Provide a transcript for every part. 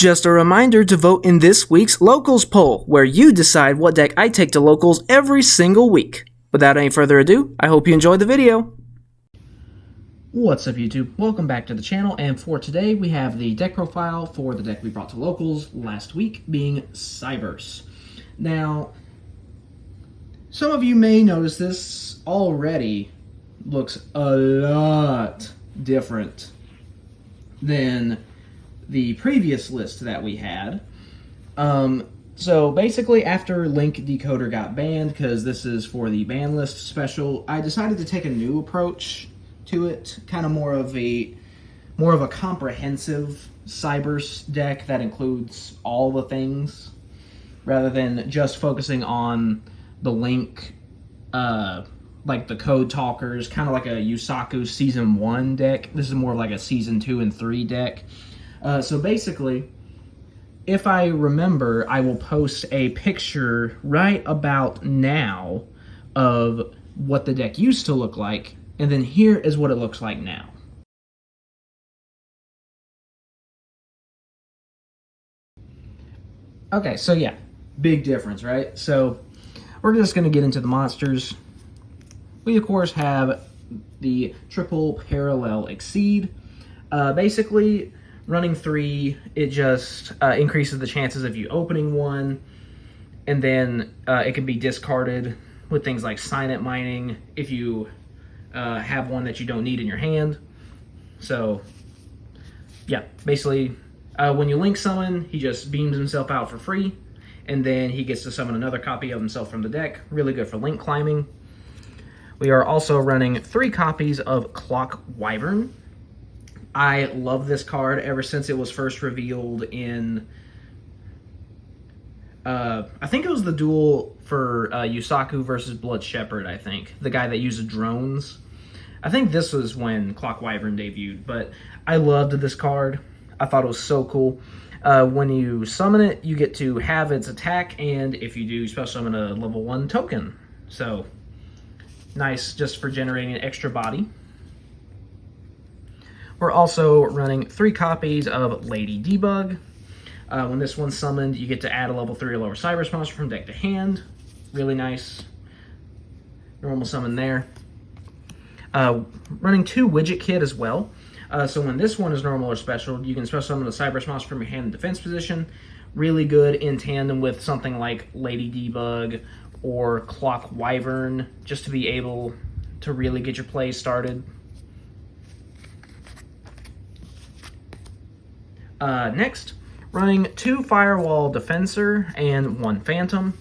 Just a reminder to vote in this week's Locals poll, where you decide what deck I take to Locals every single week. Without any further ado, I hope you enjoyed the video. What's up YouTube? Welcome back to the channel, and for today we have the deck profile for the deck we brought to Locals last week, being Cyberse. Now, some of you may notice this already looks a lot different than the previous list that we had. So basically, after Link Decoder got banned, because this is for the ban list special, I decided to take a new approach to it, kind of more of a comprehensive Cyberse deck that includes all the things, rather than just focusing on the Link, like the Code Talkers, kind of like a Yusaku Season 1 deck. This is more of like a Season 2 and 3 deck. So basically, if I remember, I will post a picture right about now of what the deck used to look like, and then here is what it looks like now. Okay, so yeah, big difference, right? So we're just going to get into the monsters. We, of course, have the triple parallel exceed. Basically, running 3, it just increases the chances of you opening one, and then it can be discarded with things like Signet Mining if you have one that you don't need in your hand. So, yeah, basically, when you Link summon, he just beams himself out for free, and then he gets to summon another copy of himself from the deck. Really good for Link climbing. We are also running 3 copies of Clock Wyvern. I love this card ever since it was first revealed in, I think it was the duel for Yusaku versus Blood Shepherd, I think. The guy that uses drones. I think this was when Clock Wyvern debuted, but I loved this card. I thought it was so cool. When you summon it, you get to have its attack, and if you do, special summon a level 1 token. So, nice just for generating an extra body. We're also running 3 copies of Lady Debug. When this one's summoned, you get to add a level 3 or lower Cyberse monster from deck to hand. Really nice. Normal summon there. Running 2 Widget Kit as well. So when this one is normal or special, you can special summon a Cyberse monster from your hand in defense position. Really good in tandem with something like Lady Debug or Clock Wyvern, just to be able to really get your play started. Next, running 2 Firewall Defensor and 1 Phantom.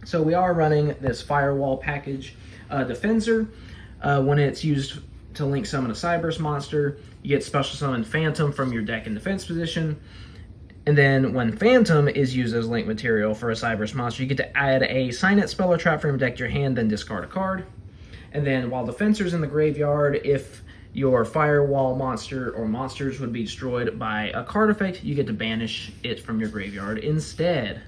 So we are running this Firewall package. Defensor, when it's used to Link summon a Cyberse monster, you get special summon Phantom from your deck in defense position. And then when Phantom is used as Link material for a Cyberse monster, you get to add a Signet spell or trap from your deck to your hand, then discard a card. And then while Defensor's in the graveyard, if your Firewall monster or monsters would be destroyed by a card effect, you get to banish it from your graveyard instead.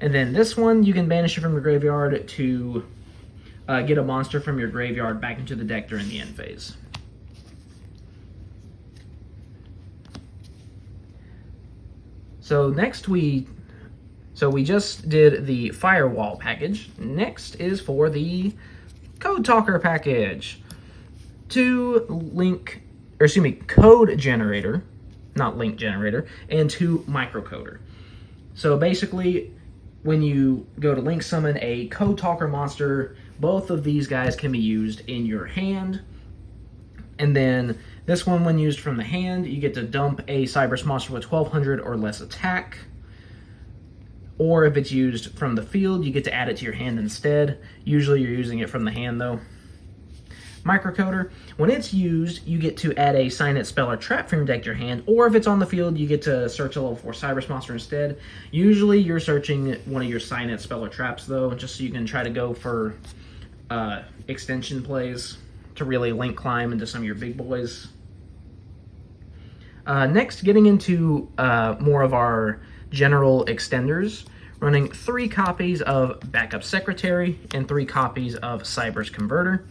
And then this one, you can banish it from your graveyard to get a monster from your graveyard back into the deck during the end phase. So next we just did the Firewall package. Next is for the Code Talker package. 2 Code Generator, not Link Generator, and 2 Microcoder. So basically, when you go to Link summon a Code Talker monster, both of these guys can be used in your hand. And then this one, when used from the hand, you get to dump a Cyberse monster with 1200 or less attack. Or if it's used from the field, you get to add it to your hand instead. Usually you're using it from the hand though. Microcoder, when it's used, you get to add a Signet spell or trap from your deck to your hand, or if it's on the field, you get to search a level 4 Cyberse monster instead. Usually you're searching one of your Signet spell or traps though, just so you can try to go for extension plays to really Link climb into some of your big boys. Next, getting into more of our general extenders, running 3 copies of Backup Secretary and 3 copies of Cyberse Converter.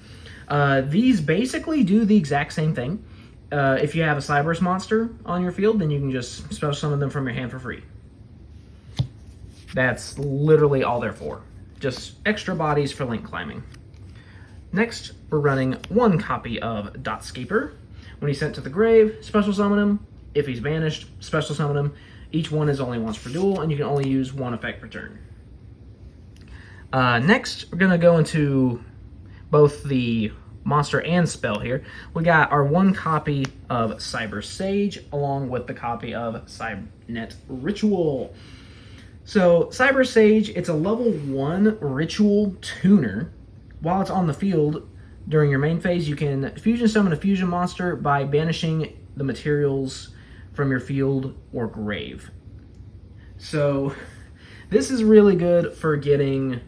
These basically do the exact same thing. if you have a Cyberse monster on your field, then you can just special summon them from your hand for free. That's literally all they're for. Just extra bodies for link climbing. Next, we're running 1 copy of Dotscaper. When he's sent to the grave, special summon him. If he's banished, special summon him. Each one is only once per duel, and you can only use 1 effect per turn. Next, we're going to go into both the monster and spell here. We got our 1 copy of Cyberse Sage, along with the copy of Cybernet Ritual. So, Cyberse Sage, it's a level 1 ritual tuner. While it's on the field, during your main phase, you can fusion summon a fusion monster by banishing the materials from your field or grave. So, this is really good for getting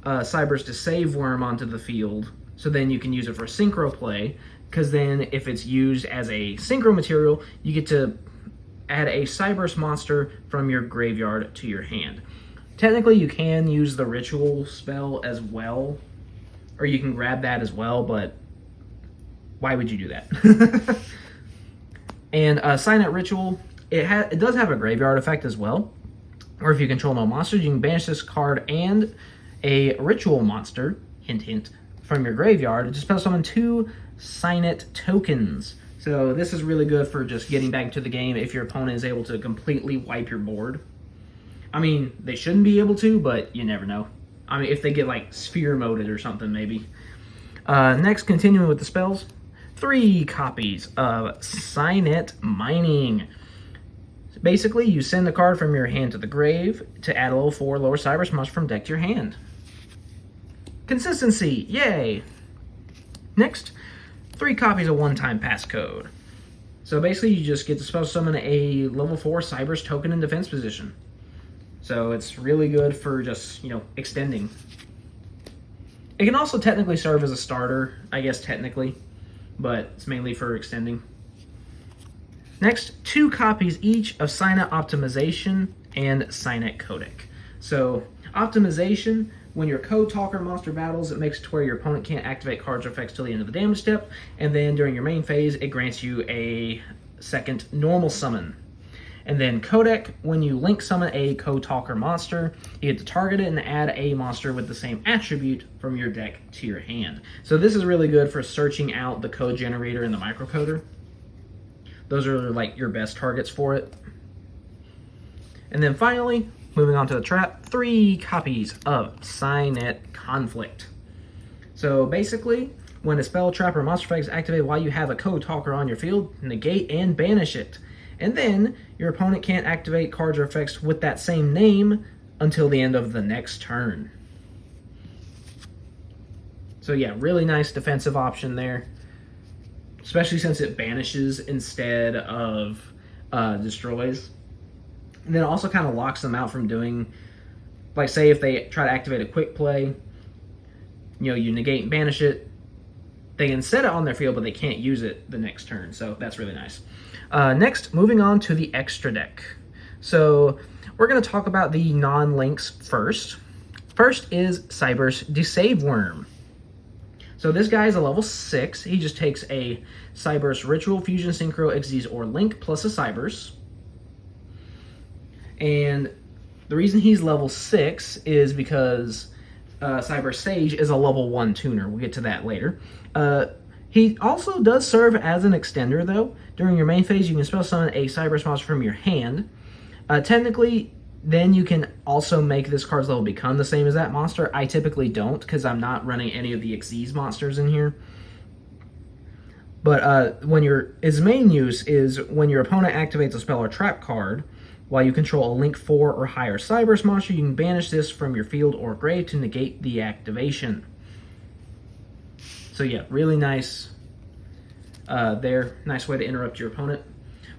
Cyberse to save Worm onto the field, so then you can use it for synchro play, because then if it's used as a synchro material, you get to add a Cyberse monster from your graveyard to your hand. Technically, you can use the ritual spell as well, or you can grab that as well, but why would you do that? And Cybernet Ritual, it does have a graveyard effect as well, or if you control no monsters, you can banish this card and a ritual monster, hint hint, from your graveyard to special summon 2 Cybernet tokens. So this is really good for just getting back into the game if your opponent is able to completely wipe your board. I mean, they shouldn't be able to, but you never know. I mean, if they get like sphere moded or something, maybe. Next, continuing with the spells, 3 copies of Cybernet Mining. Basically, you send the card from your hand to the grave to add a level 4 lower Cyberse monster from deck to your hand. Consistency, yay! Next, 3 copies of one-time passcode. So basically, you just get to special summon a level 4 Cyberse token in defense position. So it's really good for just, extending. It can also technically serve as a starter, I guess technically, but it's mainly for extending. Next, 2 copies each of Cybernet Optimization and Cybernet Codec. So, Optimization, when your Code Talker monster battles, it makes it to where your opponent can't activate cards or effects till the end of the damage step, and then during your main phase, it grants you a second normal summon. And then Codec, when you link summon a Code Talker monster, you get to target it and add a monster with the same attribute from your deck to your hand. So this is really good for searching out the code generator and the microcoder. Those are like your best targets for it. And then finally, moving on to the trap, 3 copies of Cybernet Conflict. So basically, when a spell, trap, or monster effect is activated while you have a Code Talker on your field, negate and banish it. And then your opponent can't activate cards or effects with that same name until the end of the next turn. So yeah, really nice defensive option there. Especially since it banishes instead of destroys. And then it also kind of locks them out from doing, like say if they try to activate a quick play, you negate and banish it. They can set it on their field, but they can't use it the next turn. So that's really nice. Next, moving on to the extra deck. So we're going to talk about the non-links first. First is Cyberse Deceive Worm. So this guy is a level 6. He just takes a Cyberse Ritual, Fusion, Synchro, Xyz, or Link, plus a Cyberse. And the reason he's level 6 is because Cyberse Sage is a level 1 tuner. We'll get to that later. He also does serve as an extender, though. During your main phase, you can special summon a Cyberse monster from your hand. Technically, then you can also make this card's level become the same as that monster. I typically don't, because I'm not running any of the Xyz monsters in here. But his main use is when your opponent activates a spell or trap card, while you control a Link 4 or higher Cyberse monster, you can banish this from your field or grave to negate the activation. So yeah, really nice there. Nice way to interrupt your opponent.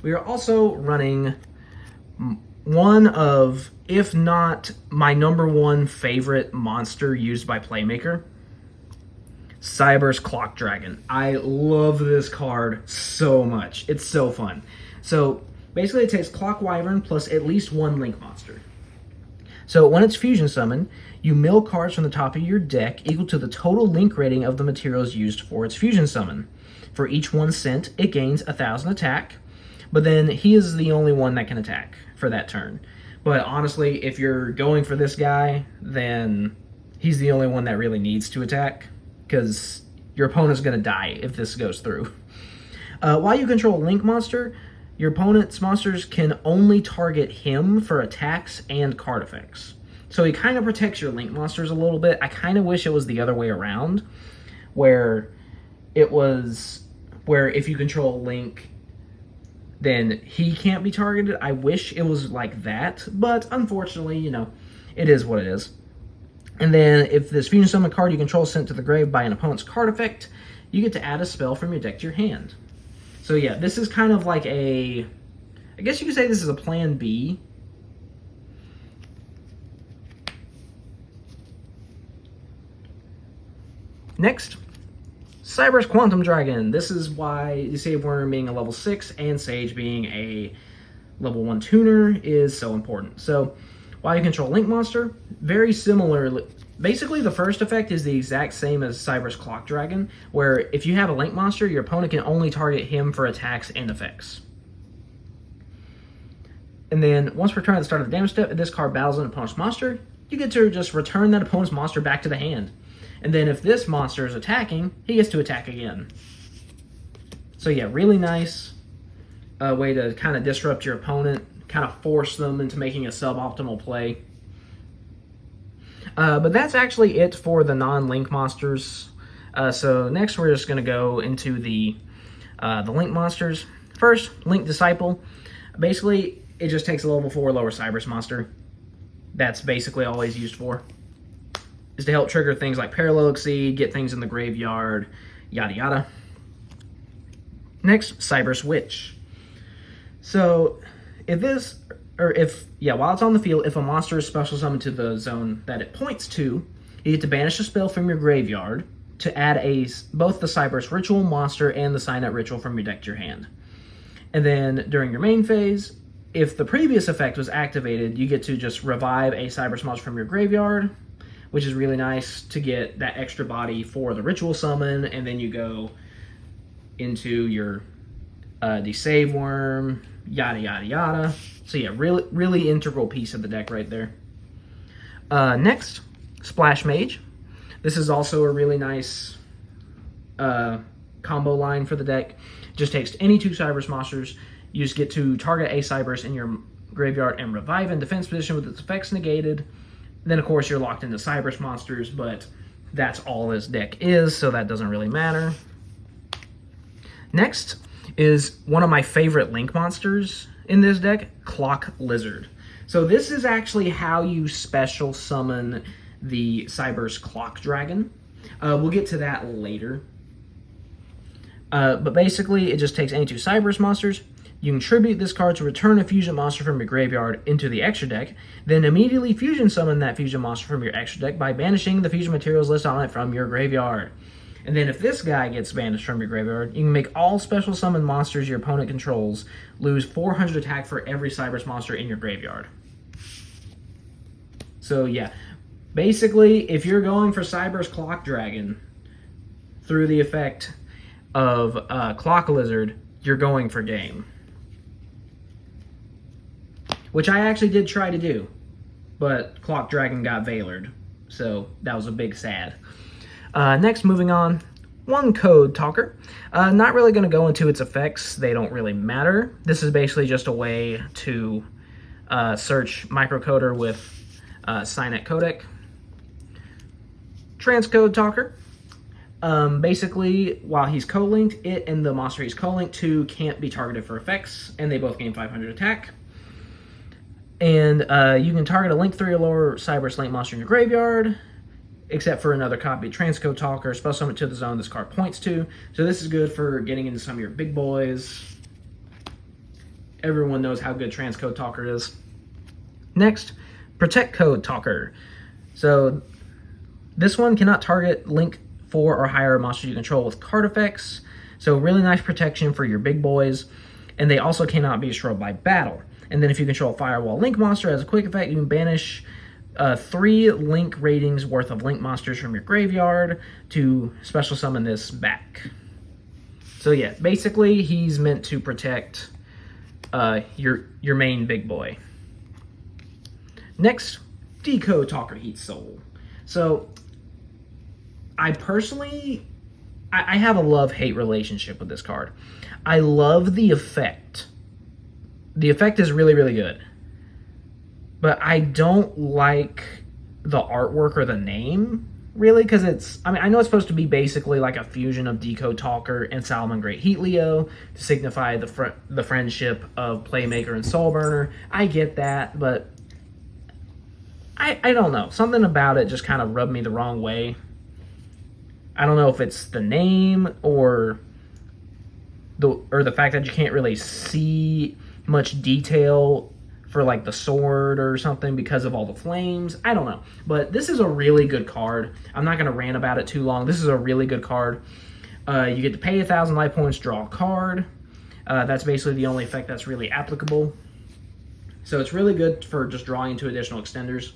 We are also running one of, if not my #1 favorite monster used by Playmaker, Cyberse Clock Dragon. I love this card so much. It's so fun. So basically it takes Clock Wyvern plus at least 1 Link monster. So when it's fusion summoned, you mill cards from the top of your deck equal to the total link rating of the materials used for its fusion summon. For each one sent, it gains 1,000 attack, but then he is the only one that can attack for that turn. But honestly, if you're going for this guy, then he's the only one that really needs to attack, because your opponent's going to die if this goes through. While you control a Link monster, your opponent's monsters can only target him for attacks and card effects. So he kind of protects your Link monsters a little bit. I kind of wish it was the other way around, where if you control Link, then he can't be targeted. I wish it was like that, but unfortunately, it is what it is. And then if this fusion summon card you control is sent to the grave by an opponent's card effect, you get to add a spell from your deck to your hand. So yeah, this is kind of like I guess you could say this is a plan B. Next, Cyberse Quantum Dragon. This is why you see Worm being a level 6 and Sage being a level 1 tuner is so important. So while you control Link monster, very similar. Basically, the first effect is the exact same as Cyberse Clock Dragon, where if you have a Link monster, your opponent can only target him for attacks and effects. And then, once returned at the start of the damage step, if this card battles an opponent's monster, you get to just return that opponent's monster back to the hand. And then if this monster is attacking, he gets to attack again. So yeah, really nice way to kind of disrupt your opponent, kind of force them into making a suboptimal play. But that's actually it for the non-Link monsters. So next we're just going to go into the Link monsters. First, Link Disciple. Basically, it just takes a level 4 lower Cyberse monster. That's basically all he's used for. Is to help trigger things like Parallel Exceed, get things in the graveyard, yada yada. Next, Cyberse Witch. So, while it's on the field, if a monster is special summoned to the zone that it points to, you get to banish a spell from your graveyard to add both the Cyberse Ritual monster and the Signet Ritual from your deck to your hand. And then during your main phase, if the previous effect was activated, you get to just revive a Cyberse monster from your graveyard, which is really nice to get that extra body for the Ritual summon, and then you go into your Desave Worm, yada yada yada. So yeah, really integral piece of the deck right there. Next, Splash Mage. This is also a really nice combo line for the deck. Just takes any 2 Cyberse monsters. You just get to target a Cyberse in your graveyard and revive in defense position with its effects negated. Then, of course, you're locked into Cyberse monsters, but that's all this deck is, so that doesn't really matter. Next is one of my favorite Link monsters in this deck, Clock Lizard. So this is actually how you special summon the Cyberse Clock Dragon. We'll get to that later. But basically, it just takes any 2 Cyberse monsters. You can tribute this card to return a fusion monster from your graveyard into the extra deck, then immediately fusion summon that fusion monster from your extra deck by banishing the fusion materials list on it from your graveyard. And then if this guy gets banished from your graveyard, you can make all special summon monsters your opponent controls lose 400 attack for every Cyberse monster in your graveyard. So yeah, basically, if you're going for Cyberse Clock Dragon through the effect of Clock Lizard, you're going for game. Which I actually did try to do, but Clock Dragon got Veilered, so that was a big sad. Next, moving on, One Code Talker. Not really going to go into its effects, they don't really matter. This is basically just a way to search microcoder with Signet Codec. Transcode Talker. Basically, while he's co-linked, it and the monster he's co-linked to can't be targeted for effects, and they both gain 500 attack. And you can target a Link 3 or lower Cyberse Link monster in your graveyard, except for another copy of Transcode Talker, special summon to the zone this card points to. So this is good for getting into some of your big boys. Everyone knows how good Transcode Talker is. Next, Protect Code Talker. So this one cannot target Link 4 or higher monsters you control with card effects. So really nice protection for your big boys. And they also cannot be destroyed by battle. And then if you control a Firewall Link monster as a quick effect, you can banish 3 link ratings worth of link monsters from your graveyard to special summon this back. So yeah, basically he's meant to protect your main big boy. Next, Decode Talker Heat Soul. So I personally, I have a love-hate relationship with this card. I love the effect. The effect is really, really good. But I don't like the artwork or the name, really, because it's, I mean, I know it's supposed to be basically like a fusion of Decode Talker and Salomon Great Heat Leo to signify the friendship of Playmaker and Soulburner. I get that, but I don't know. Something about it just kind of rubbed me the wrong way. I don't know if it's the name or the fact that you can't really see much detail for like the sword or something because of all the flames. I don't know. But this is a really good card. I'm not going to rant about it too long. This is a really good card. You get to pay 1,000 life points, draw a card. That's basically the only effect that's really applicable. So it's really good for just drawing into additional extenders.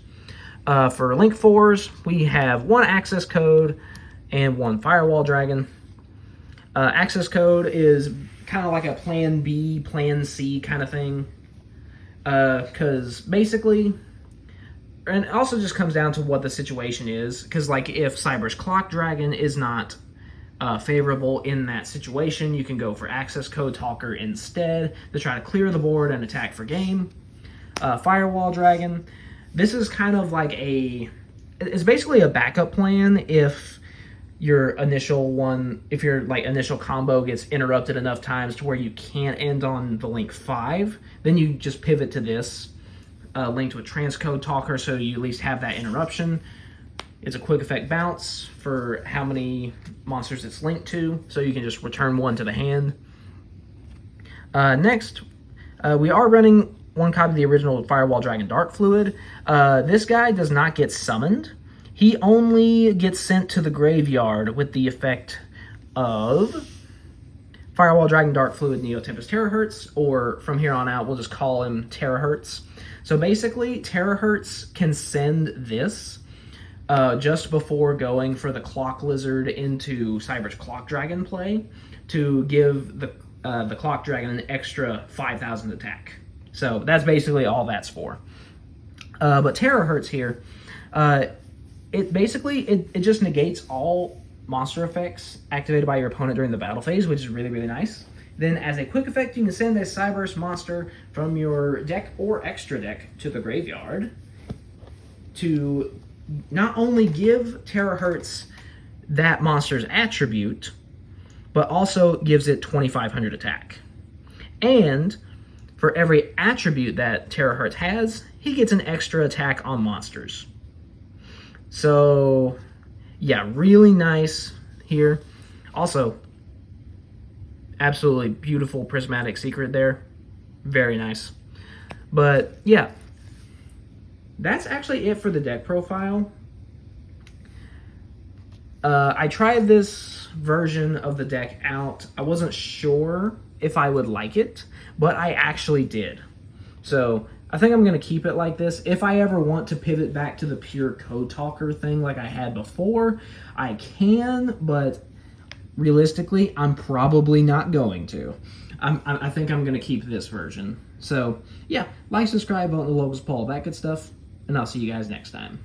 For Link 4s, we have 1 access code and 1 Firewall Dragon. Access code is kind of like a plan B, plan C kind of thing. Because basically, and it also just comes down to what the situation is. Because like if Cyberse Clock Dragon is not favorable in that situation, you can go for Access Code Talker instead to try to clear the board and attack for game. Firewall Dragon, this is kind of like it's basically a backup plan if your initial combo gets interrupted enough times to where you can't end on the Link 5, then you just pivot to this linked with Transcode Talker, so you at least have that interruption. It's a quick effect bounce for how many monsters it's linked to, so you can just return 1 to the hand. Next, we are running 1 copy of the original Firewall Dragon Dark Fluid. This guy does not get summoned. He only gets sent to the graveyard with the effect of Firewall Dragon Dark Fluid Neo Tempest Terahertz, or from here on out, we'll just call him Terahertz. So basically, Terahertz can send this just before going for the Clock Lizard into Cyberse Clock Dragon play to give the Clock Dragon an extra 5,000 attack. So that's basically all that's for. But Terahertz here, it just negates all monster effects activated by your opponent during the battle phase, which is really, really nice. Then as a quick effect, you can send a Cyberse monster from your deck or extra deck to the graveyard to not only give Terahertz that monster's attribute, but also gives it 2,500 attack. And for every attribute that Terahertz has, he gets an extra attack on monsters. So, yeah, really nice here. Also, absolutely beautiful prismatic secret there. Very nice. But, yeah, that's actually it for the deck profile. I tried this version of the deck out. I wasn't sure if I would like it, but I actually did. So I think I'm going to keep it like this. If I ever want to pivot back to the pure Code Talker thing like I had before, I can, but realistically, I'm probably not going to. I think I'm going to keep this version. So, yeah, like, subscribe, vote in the locals poll, that good stuff, and I'll see you guys next time.